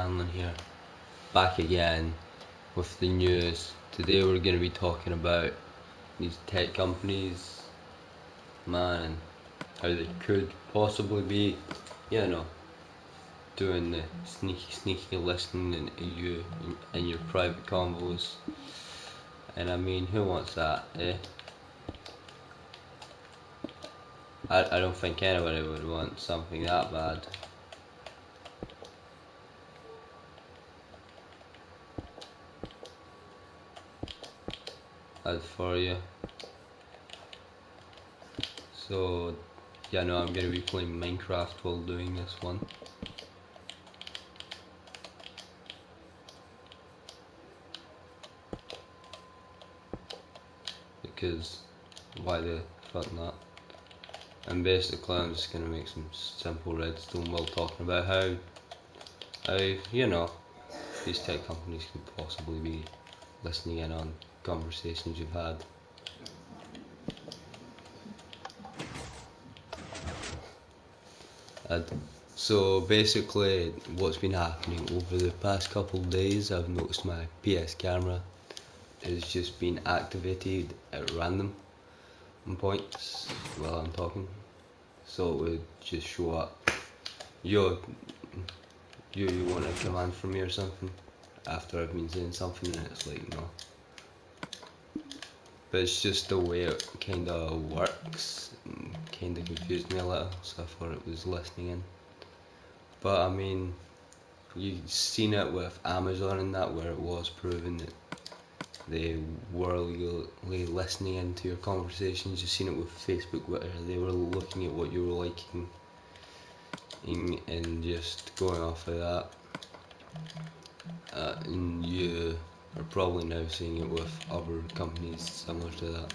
Hanlon here, back again with the news. Today we're going to be talking about these tech companies, man, and how they could possibly be, doing the sneaky listening to you in your private convos. And I mean, who wants that, eh? I don't think anybody would want something that bad. As for you. So, I'm going to be playing Minecraft while doing this one. Because, why the fuck not? And basically I'm just going to make some simple redstone while talking about how, these tech companies could possibly be listening in on conversations you've had. So basically what's been happening over the past couple of days, I've noticed my PS camera has just been activated at random points while I'm talking. So it would just show up, you want a command from me or something, after I've been saying something, and it's like, no. But it's just the way it kinda works, kinda confused me a little, so I thought it was listening in. But I mean, you've seen it with Amazon and that, where it was proven that they were legally listening into your conversations. You've seen it with Facebook, where they were looking at what you were liking and just going off of that. And you are probably now seeing it with other companies similar to that.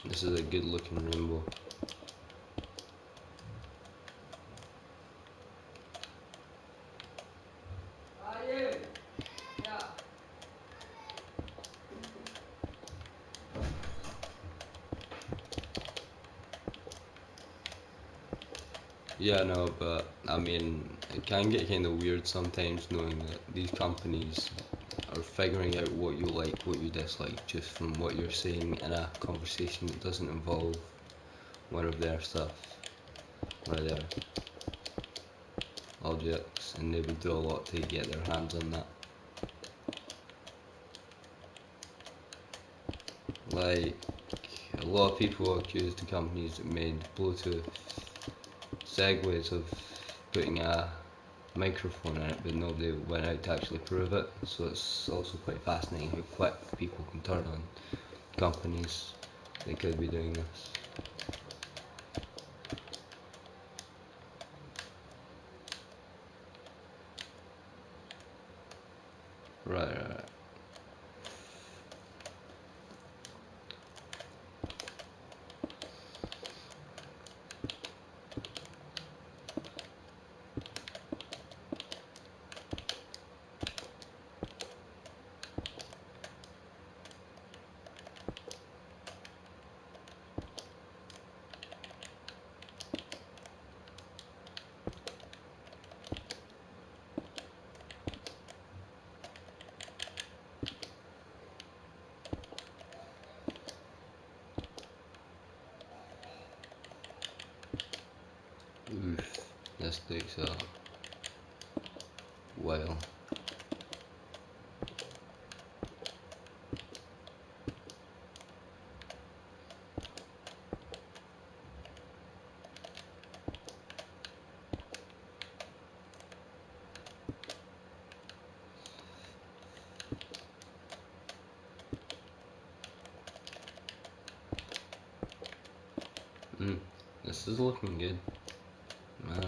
This is a good looking rainbow. Yeah, no, but I mean, it can get kind of weird sometimes knowing that these companies are figuring out what you like, what you dislike, just from what you're saying in a conversation that doesn't involve one of their stuff, one of their objects, and they would do a lot to get their hands on that. Like, a lot of people accused the companies that made Bluetooth segways of putting a microphone in it, but nobody went out to actually prove it. So it's also quite fascinating how quick people can turn on companies that could be doing this. Right. Oof, this takes a while. This is looking good, man.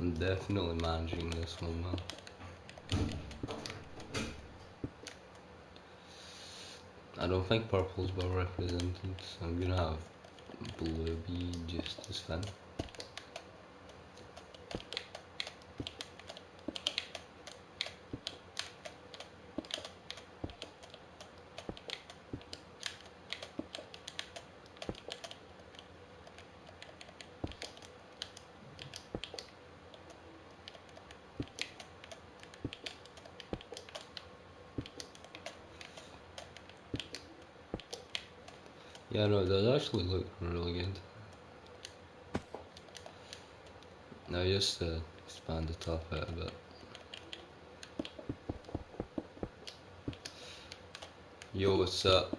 I'm definitely managing this one well. I don't think purple's well represented, so I'm gonna have blue be just as fun. Yeah, no, it does actually look really good. Now just expand the top out a bit. Yo, what's up?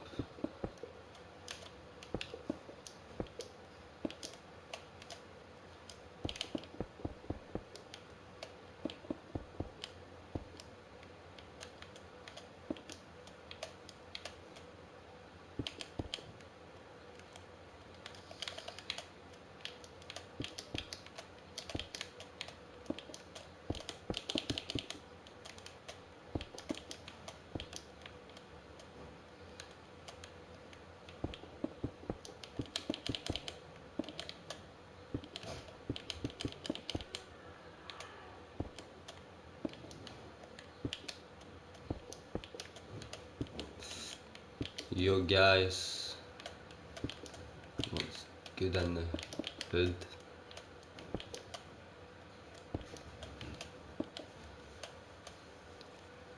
Yo guys, what's good in the hood?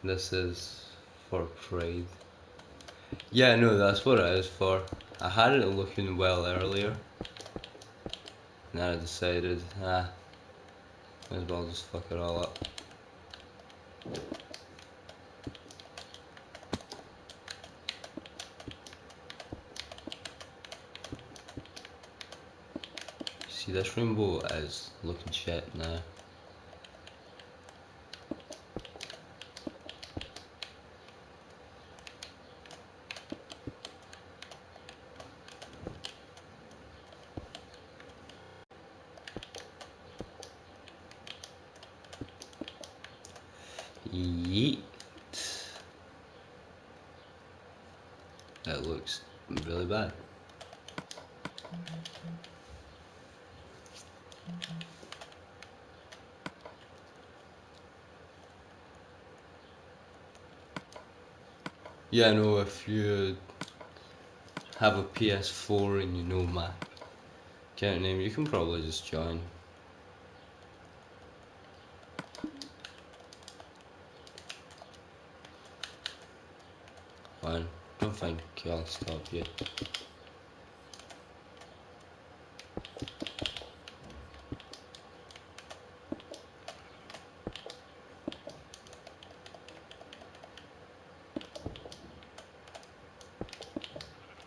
This is for Pride. Yeah, no, that's what it is for. I had it looking well earlier, and then I decided, might as well just fuck it all up. See, this rainbow is looking shit now. Yeet. That looks really bad. Yeah, no, if you have a PS4 and you know my account name, you can probably just join. Fine, don't think I'll stop you.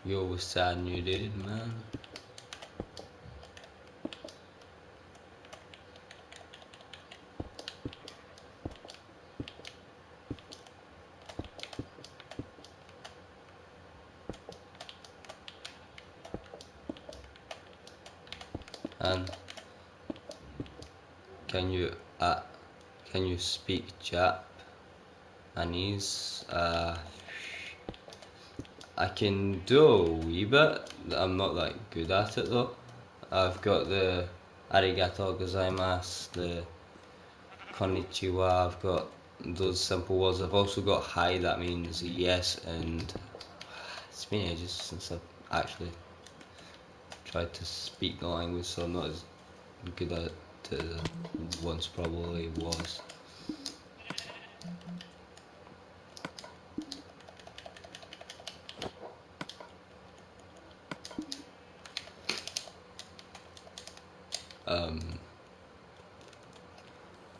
Yo, what's that new dude, man? And can you can you speak Japanese? I can do a wee bit. I'm not that good at it though. I've got the arigato gozaimasu, the konnichiwa. I've got those simple words. I've also got hi, that means yes, and it's been ages since I've actually tried to speak the language, so I'm not as good at it as I once probably was.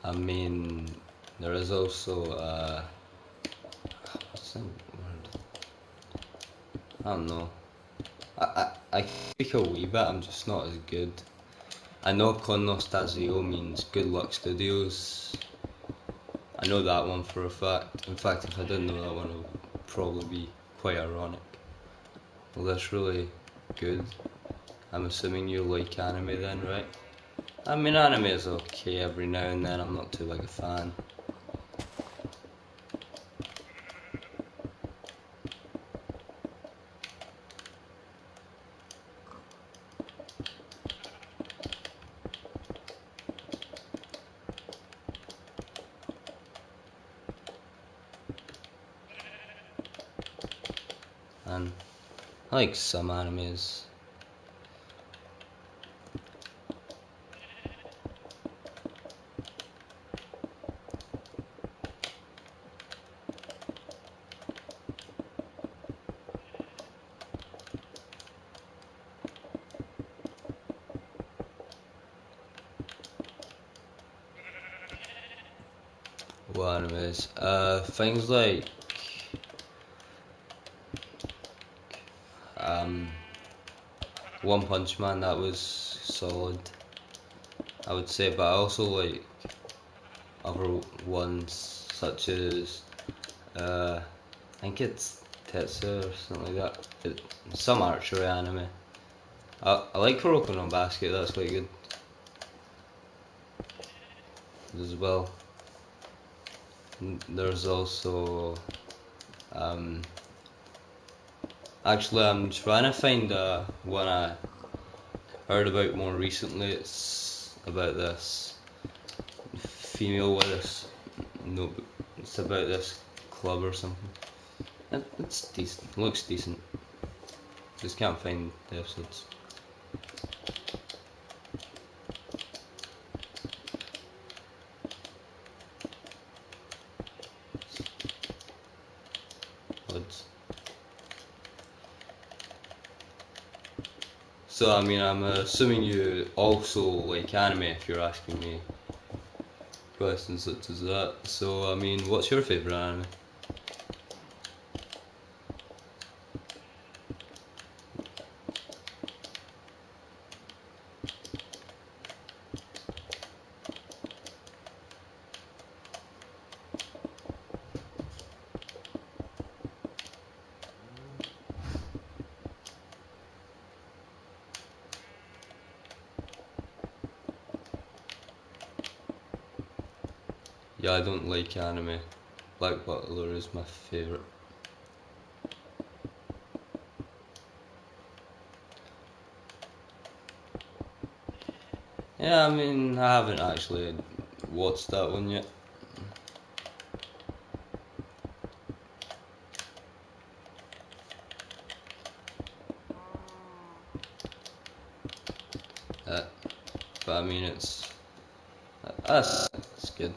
I mean, there is also what's the word? I don't know. I speak a wee bit. I'm just not as good. I know con nostasio means good luck studios. I know that one for a fact. In fact, if I didn't know that one, it would probably be quite ironic. Well, that's really good. I'm assuming you like anime then, right? I mean, anime is okay every now and then. I'm not too big a fan. And I like some animes. What animes? Things like One Punch Man, that was solid, I would say, but I also like other ones such as I think it's Tetsu or something like that. Some archery anime. I like Kuroko no Basket, that's quite good as well. There's also actually I'm trying to find one I heard about more recently. It's about this female with this no, it's about this club or something. It's decent, looks decent. Just can't find the episodes. Odds. So I mean, I'm assuming you also like anime if you're asking me questions such as that. So I mean, what's your favourite anime? Yeah, I don't like anime. Black Butler is my favourite. Yeah, I mean, I haven't actually watched that one yet. Uh, but I mean, that's good.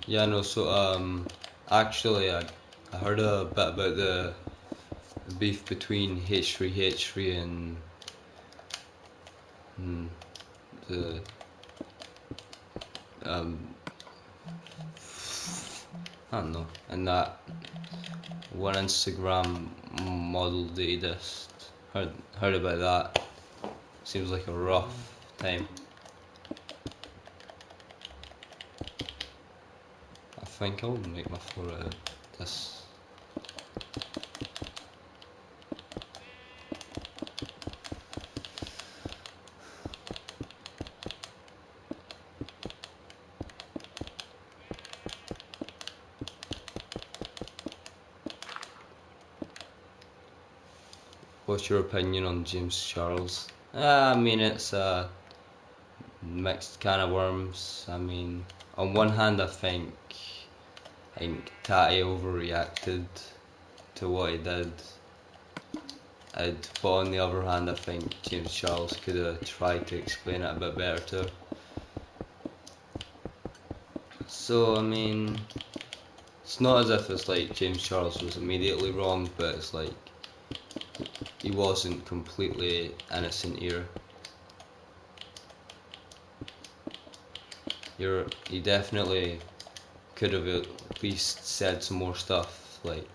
Yeah, no. So actually, I heard a bit about the beef between H3H3 and the um I don't know, and that one Instagram model that he just heard about that. Seems like a rough time. I think I'll make my floor out of this. what's your opinion on James Charles? I mean, it's a mixed can of worms. I mean, on one hand, I think Tatty overreacted to what he did. But on the other hand, I think James Charles could have tried to explain it a bit better to her. So, I mean, it's not as if it's like James Charles was immediately wrong, but it's like he wasn't completely innocent here. He definitely could have at least said some more stuff, like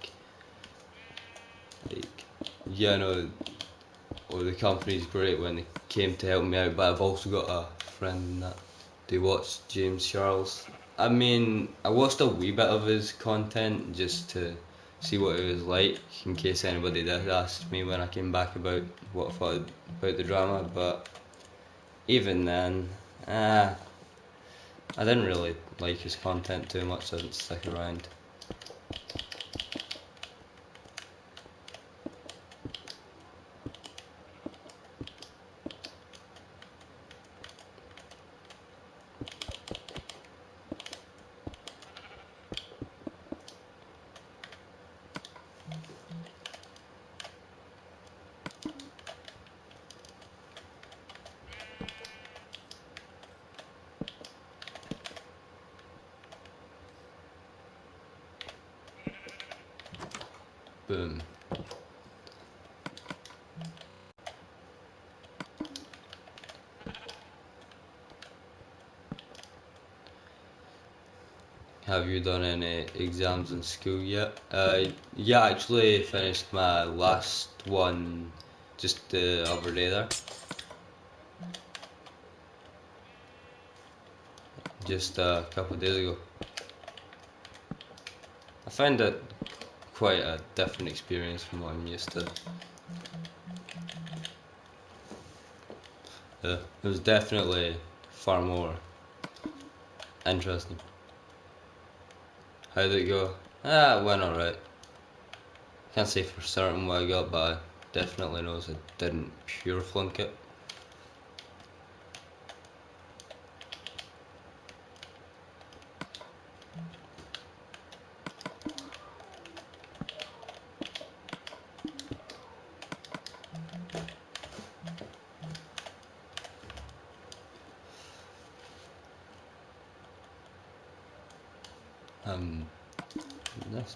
yeah, no, or the company's great when they came to help me out, but I've also got a friend that they watched James Charles. I mean, I watched a wee bit of his content just to see what it was like, in case anybody did ask me when I came back about what I thought about the drama, but even then, I didn't really like his content too much, so I didn't stick around. Boom. Have you done any exams in school yet? Yeah, I actually finished my last one just the other day there. Just a couple of days ago. I found it quite a different experience from what I'm used to. It was definitely far more interesting. How did it go? It went alright. Can't say for certain what I got, but I definitely knows I didn't pure flunk it. That's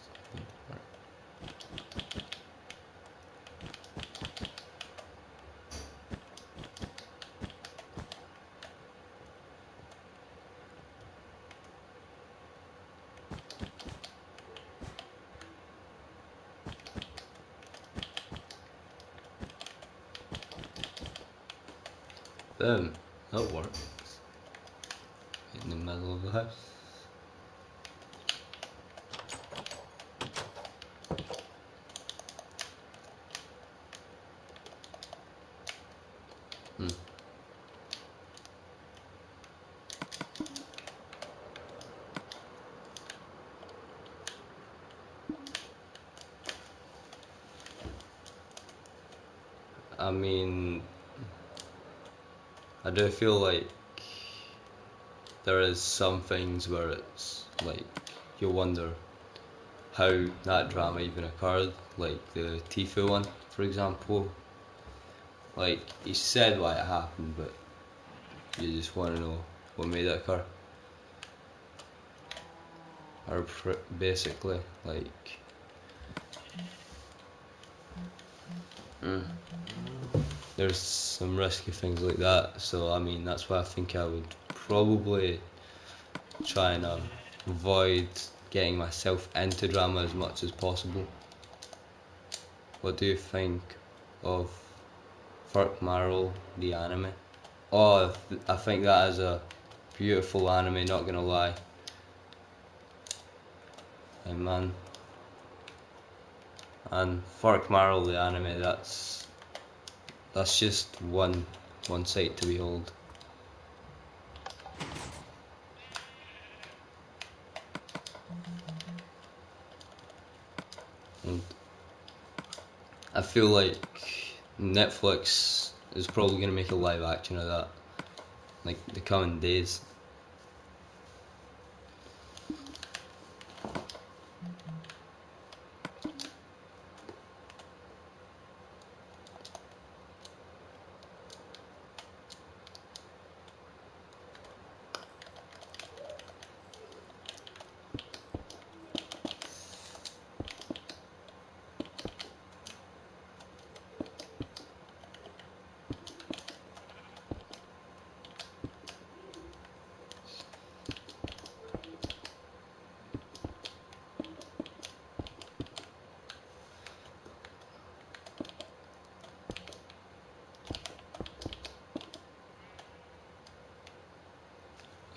boom. That works. In the middle of the house. I mean, I do feel like there is some things where it's like you wonder how that drama even occurred, like the Tifu one, for example. Like, he said why it happened, but you just want to know what made it occur. Or basically, like, there's some risky things like that, so I mean, that's why I think I would probably try and avoid getting myself into drama as much as possible. What do you think of Furk Marrow, the anime? Oh, I think that is a beautiful anime, not gonna lie. Hey man. And Furk Marrow, the anime, that's just one sight to behold. And I feel like Netflix is probably going to make a live action of that, like the coming days.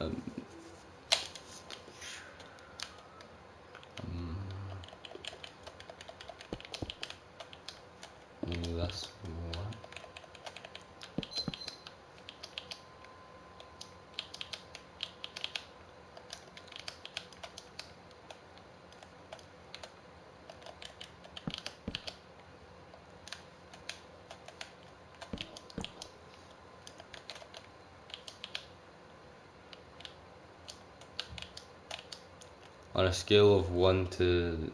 Um, that's what. On a scale of 1 to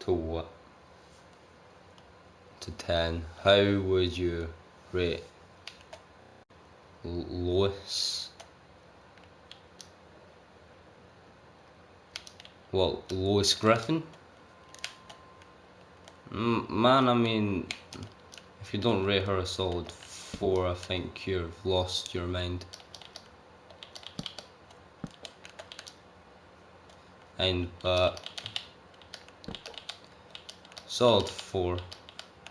what? To 10, how would you rate Lois? Well, Lois Griffin? Man, I mean, if you don't rate her a solid 4, I think you've lost your mind. But solid 4,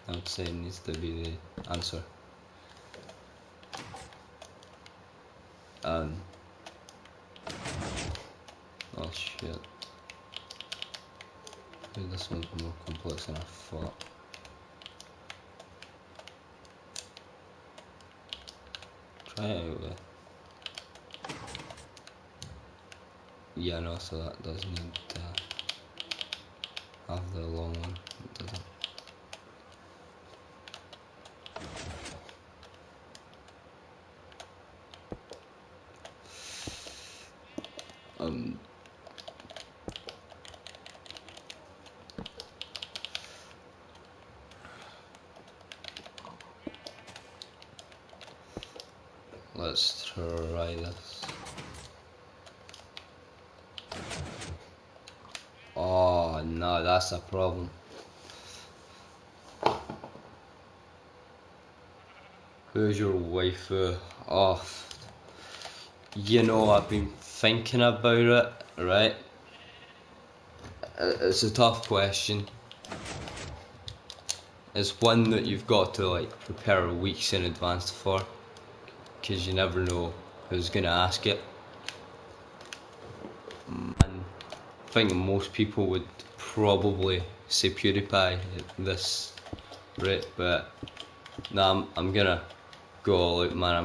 I would say, needs to be the answer. Oh shit. This one's more complex than I thought. Try it out with. Yeah, no, so that does need to have the long one. It doesn't. Let's try this. Oh no, that's a problem. Who's your waifu? Oh, you know, I've been thinking about it, right? It's a tough question. It's one that you've got to like prepare weeks in advance for, because you never know who's gonna ask it. And I think most people would probably say PewDiePie at this rate, but nah, I'm gonna go all out, man.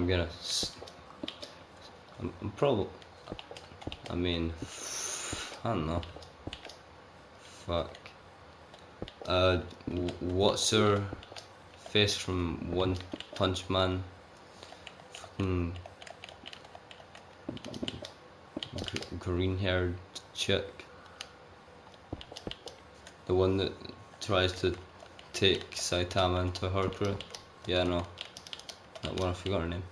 I'm probably, I mean, I don't know. Fuck. What's her face from One Punch Man? Fucking green haired chick. The one that tries to take Saitama into her crew. Yeah, no. That one, I forgot her name.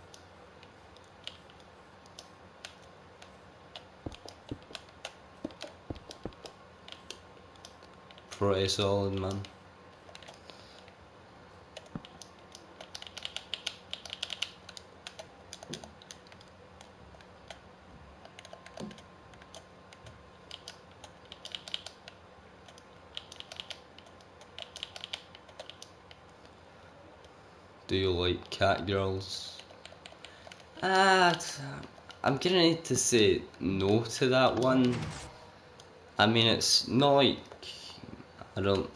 Pretty solid, man. Do you like cat girls? I'm gonna need to say no to that one. I mean, it's not like I don't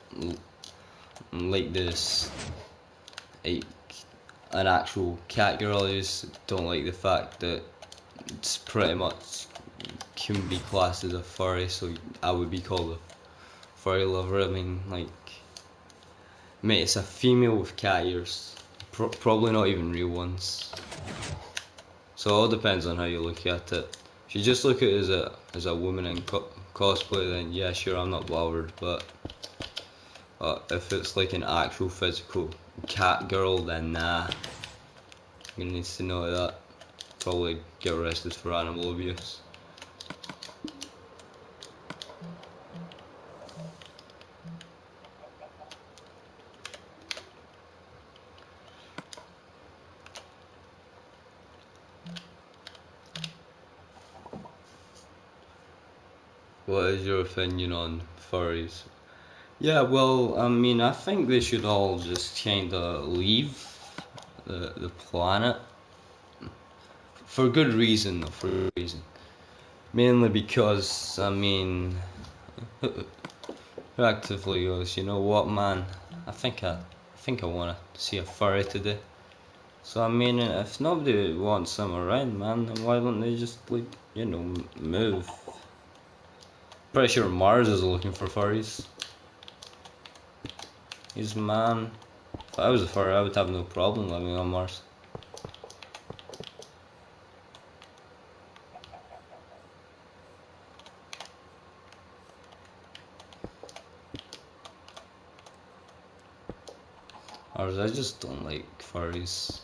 like this, like an actual cat girl. I just don't like the fact that it's pretty much can be classed as a furry, so I would be called a furry lover. I mean, like, Mate, it's a female with cat ears. Probably not even real ones. So it all depends on how you look at it. If you just look at it as a woman in cosplay, then yeah, sure, I'm not bothered. But if it's like an actual physical cat girl, then nah. I'm gonna need to know that. Probably get arrested for animal abuse. What is your opinion on furries? Yeah, well, I mean, I think they should all just kinda leave the planet. For good reason, though, for good reason. Mainly because, I mean, who actively goes, you know what, man, I think I wanna see a furry today. So, I mean, if nobody wants them around, man, then why don't they just, like, move? Pretty sure Mars is looking for furries. Man, if I was a furry, I would have no problem living on Mars. Or I just don't like furries.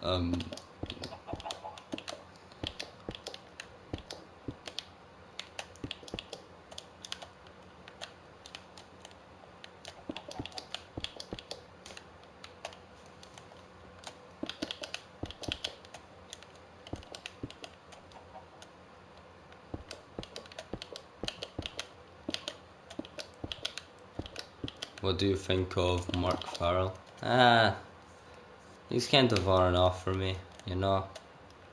Um, what do you think of Mark Farrell? He's kind of on and off for me, you know?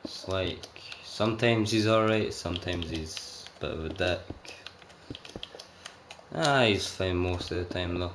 It's like, sometimes he's alright, sometimes he's a bit of a dick. He's fine most of the time though.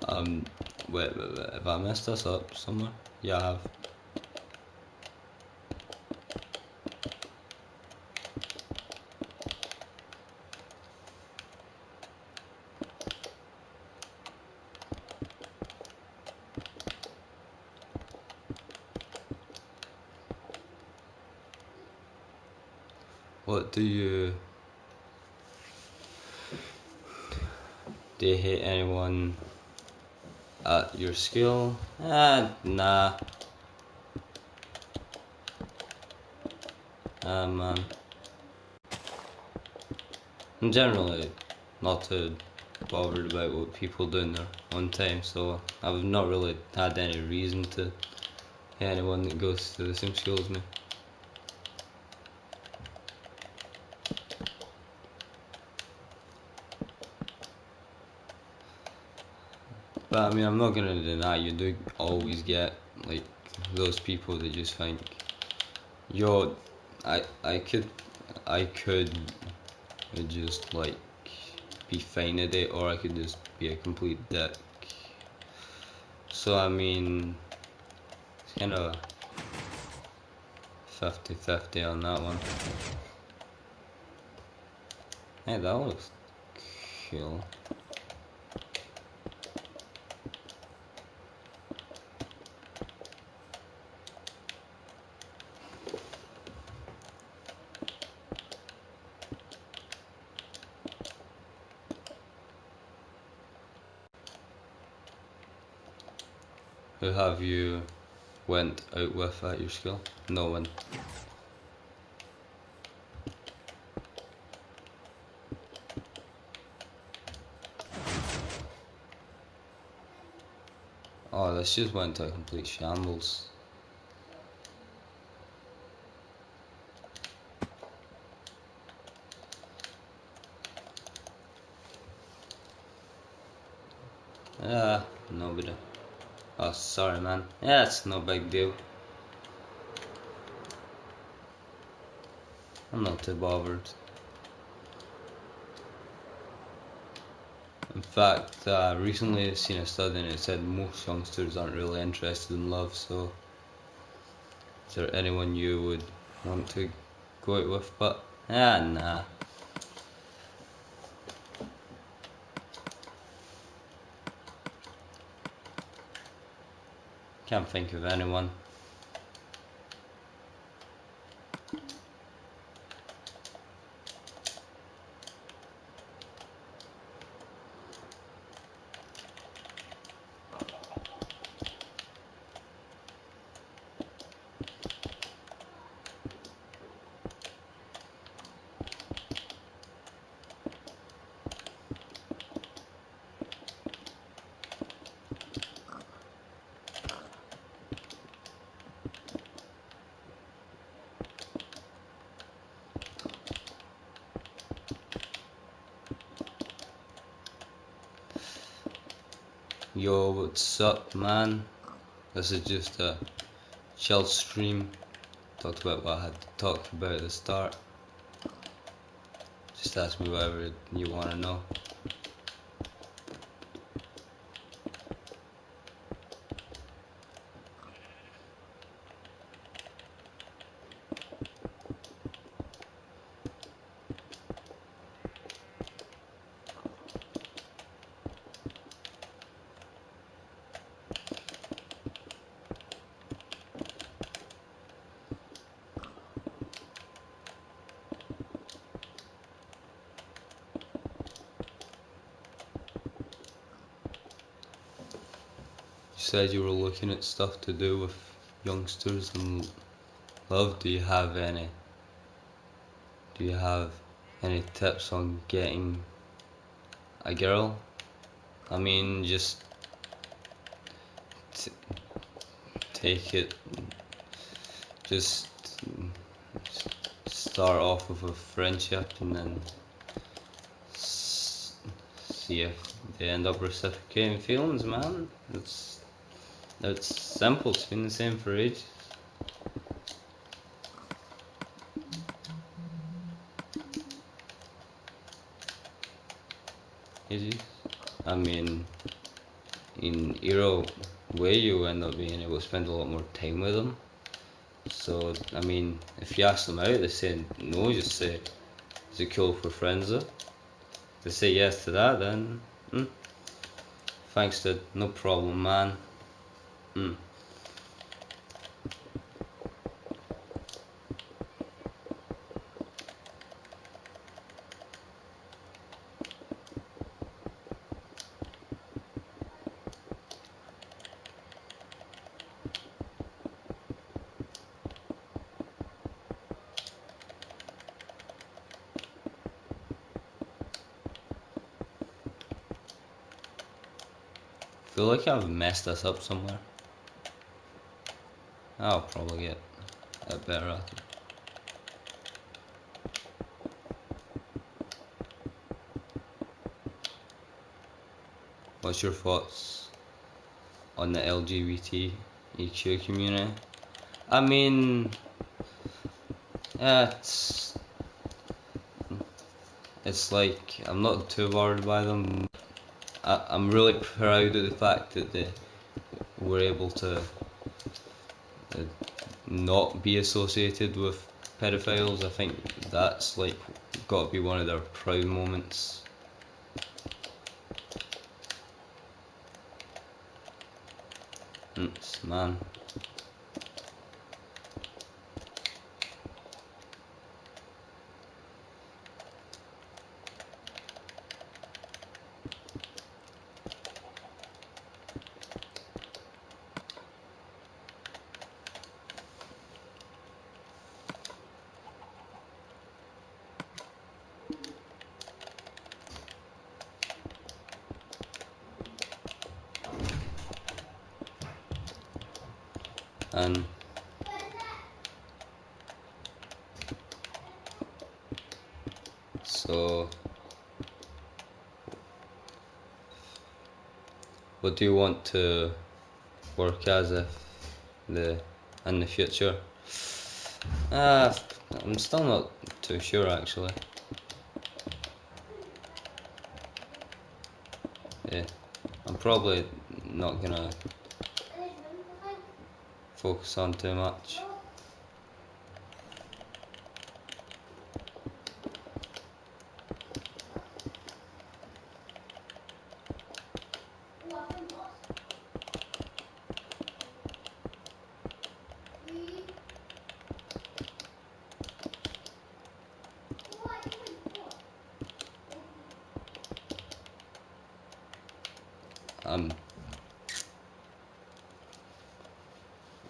Um, wait, have I messed this up somewhere? Yeah, I have. What do you hate anyone at your school? Nah. Man. I'm generally not too bothered about what people do in their own time, so I've not really had any reason to hate anyone that goes to the same school as me. But I mean, I'm not gonna deny you do always get like those people that just think, yo, I could just like be fine at it, or I could just be a complete dick. So I mean, it's kind of 50-50 on that one. Hey, that looks cool. Who have you went out with at your school? No one. Oh, this just went to a complete shambles. Yeah, nobody. Oh, sorry, man. Yeah, it's no big deal. I'm not too bothered. In fact, recently I've seen a study and it said most youngsters aren't really interested in love, so is there anyone you would want to go out with? But, nah. Can't think of anyone. Yo, what's up, man? This is just a chill stream. Talked about what I had to talk about at the start. Just ask me whatever you want to know. You said you were looking at stuff to do with youngsters and love. Do you have any? Do you have any tips on getting a girl? I mean, just take it. Just start off with a friendship and then see if they end up reciprocating feelings, man. It's simple. It's been the same for ages. Ages. I mean, in either way, you end up being able to spend a lot more time with them. So, I mean, if you ask them out, they say no, just say, is it cool for friends though? If they say yes to that, then, thanks, dude, no problem, man. I feel like I've messed this up somewhere. I'll probably get it better at it. What's your thoughts on the LGBTEQ community? I mean, yeah, it's like I'm not too worried by them. I'm really proud of the fact that they were able to uh, not be associated with pedophiles. I think that's like got to be one of their proud moments. Man. And so, what do you want to work as in the future? I'm still not too sure actually. Yeah, I'm probably not gonna focus on too much.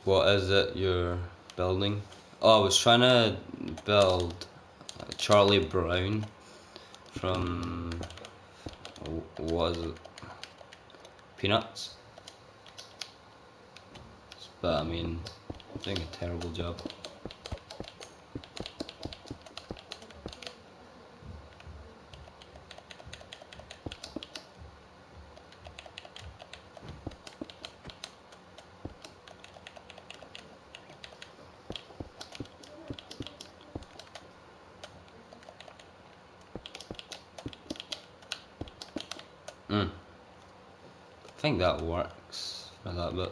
What is it you're building? Oh, I was trying to build Charlie Brown from, what was it? Peanuts? But I mean, I'm doing a terrible job. I think that works for that bit.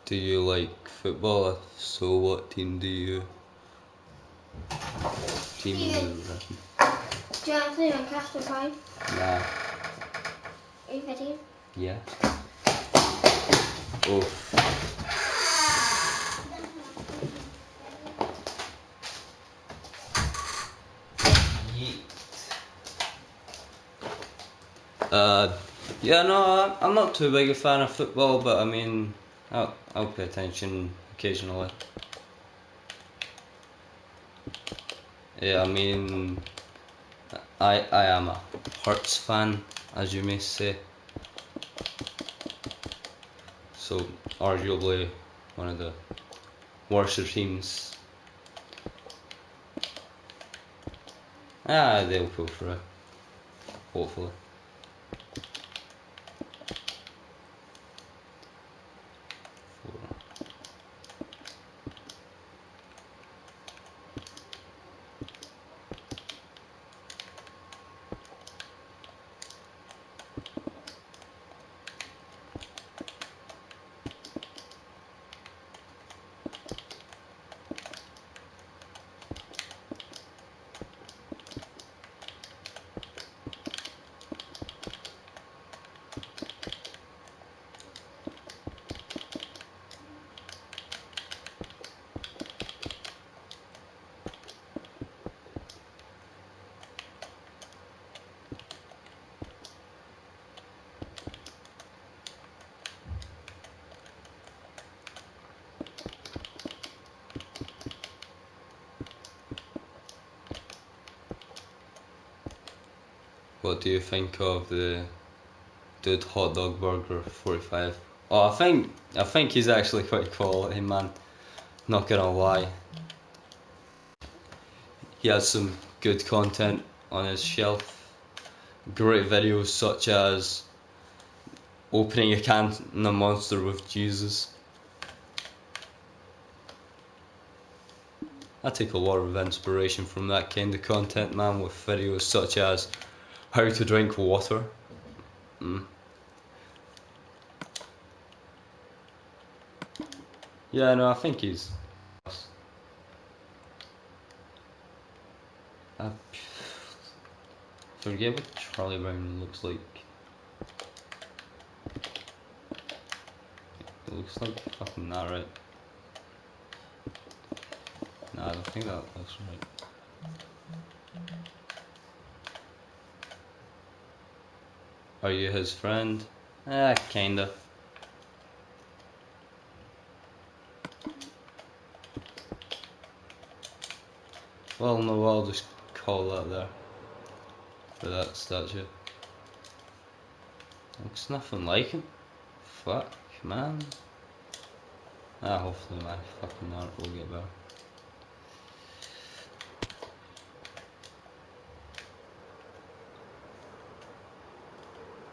Do you like football? If so, what team do you? Team Do you want to play on Casper 5? Nah. Are you ready? Yeah. Oh. Yeah, no, I'm not too big a fan of football, but I mean, I'll pay attention occasionally. Yeah, I mean, I am a Hearts fan, as you may say. So, arguably one of the worst teams. They'll pull through, hopefully. What do you think of the dude hot dog burger 45? Oh, I think he's actually quite quality, man. Not gonna lie. He has some good content on his shelf. Great videos such as opening a can of Monster with Jesus. I take a lot of inspiration from that kind of content, man, with videos such as how to drink water. Yeah, no, I think he's. I forget what Charlie Brown looks like. It looks like fucking that, right? Nah, I don't think that looks right. Are you his friend? Kinda. Well, no, I'll just call that there for that statue. Looks nothing like him. Fuck, man. Hopefully my fucking art will get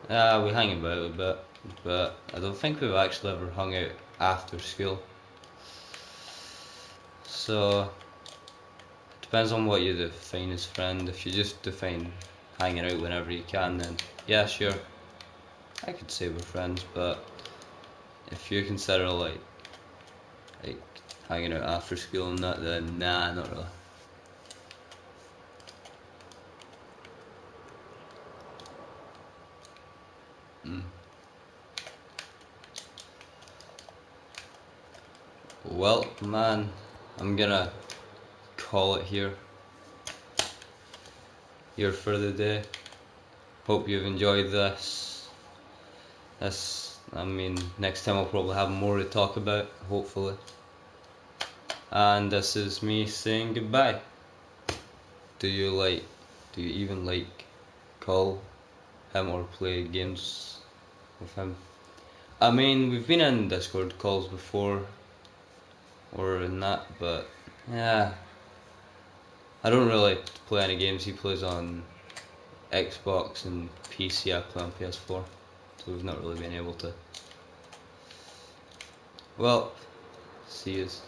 better. We hang about a bit, but I don't think we've actually ever hung out after school. So, depends on what you define as friend. If you just define hanging out whenever you can, then yeah, sure, I could say we're friends. But if you consider like hanging out after school and that, then nah, not really. Well, man, I'm gonna call it here for the day. Hope you've enjoyed this. I mean, next time I'll probably have more to talk about, hopefully. And this is me saying goodbye. Do you even call him or play games with him? I mean, we've been in Discord calls before, or in that, but yeah, I don't really play any games. He plays on Xbox and PC. I play on PS4, so we've not really been able to. Well, see yous.